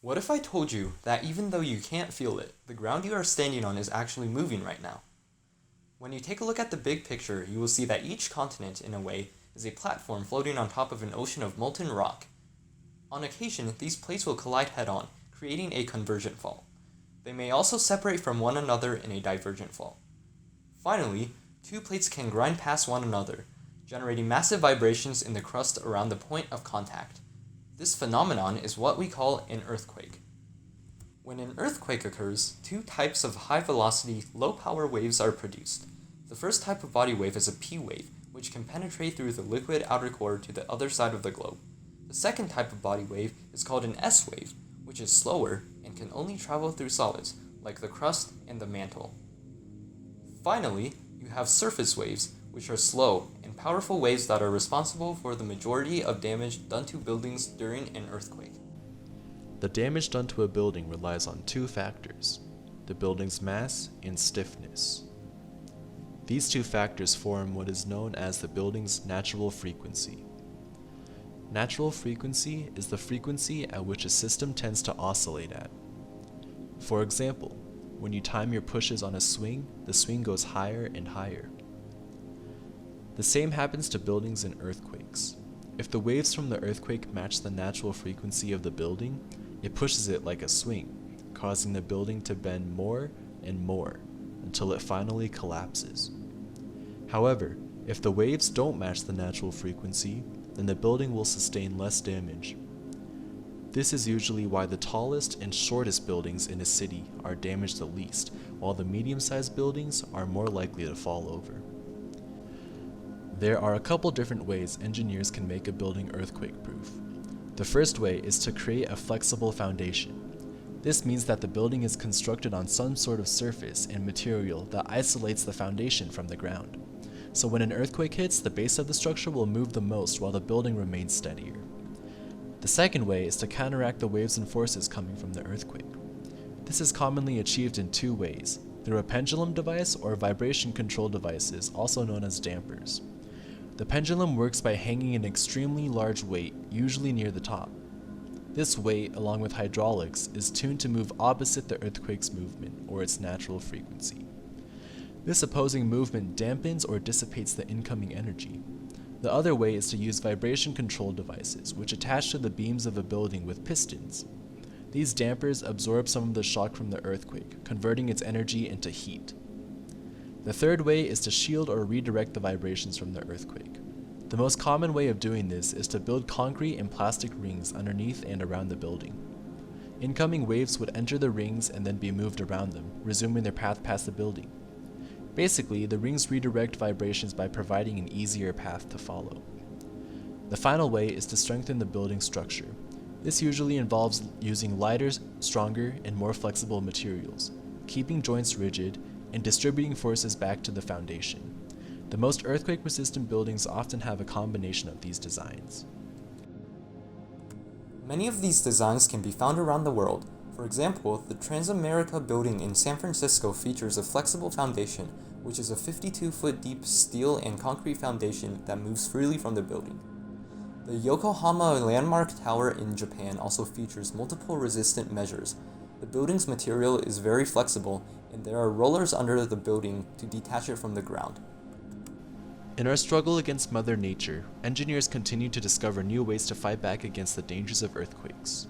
What if I told you that even though you can't feel it, the ground you are standing on is actually moving right now? When you take a look at the big picture, you will see that each continent, in a way, is a platform floating on top of an ocean of molten rock. On occasion, these plates will collide head-on, creating a convergent fault. They may also separate from one another in a divergent fault. Finally, two plates can grind past one another, generating massive vibrations in the crust around the point of contact. This phenomenon is what we call an earthquake. When an earthquake occurs, two types of high-velocity, low-power waves are produced. The first type of body wave is a P wave, which can penetrate through the liquid outer core to the other side of the globe. The second type of body wave is called an S wave, which is slower and can only travel through solids, like the crust and the mantle. Finally, you have surface waves, which are slow and powerful waves that are responsible for the majority of damage done to buildings during an earthquake. The damage done to a building relies on two factors: the building's mass and stiffness. These two factors form what is known as the building's natural frequency. Natural frequency is the frequency at which a system tends to oscillate at. For example, when you time your pushes on a swing, the swing goes higher and higher. The same happens to buildings in earthquakes. If the waves from the earthquake match the natural frequency of the building, it pushes it like a swing, causing the building to bend more and more until it finally collapses. However, if the waves don't match the natural frequency, then the building will sustain less damage. This is usually why the tallest and shortest buildings in a city are damaged the least, while the medium-sized buildings are more likely to fall over. There are a couple different ways engineers can make a building earthquake-proof. The first way is to create a flexible foundation. This means that the building is constructed on some sort of surface and material that isolates the foundation from the ground. So when an earthquake hits, the base of the structure will move the most while the building remains steadier. The second way is to counteract the waves and forces coming from the earthquake. This is commonly achieved in two ways: through a pendulum device or vibration control devices, also known as dampers. The pendulum works by hanging an extremely large weight, usually near the top. This weight, along with hydraulics, is tuned to move opposite the earthquake's movement, or its natural frequency. This opposing movement dampens or dissipates the incoming energy. The other way is to use vibration control devices, which attach to the beams of a building with pistons. These dampers absorb some of the shock from the earthquake, converting its energy into heat. The third way is to shield or redirect the vibrations from the earthquake. The most common way of doing this is to build concrete and plastic rings underneath and around the building. Incoming waves would enter the rings and then be moved around them, resuming their path past the building. Basically, the rings redirect vibrations by providing an easier path to follow. The final way is to strengthen the building structure. This usually involves using lighter, stronger, and more flexible materials, keeping joints rigid, and distributing forces back to the foundation. The most earthquake-resistant buildings often have a combination of these designs. Many of these designs can be found around the world. For example, the Transamerica building in San Francisco features a flexible foundation, which is a 52-foot deep steel and concrete foundation that moves freely from the building. The Yokohama Landmark Tower in Japan also features multiple resistant measures. The building's material is very flexible, and there are rollers under the building to detach it from the ground. In our struggle against Mother Nature, engineers continue to discover new ways to fight back against the dangers of earthquakes.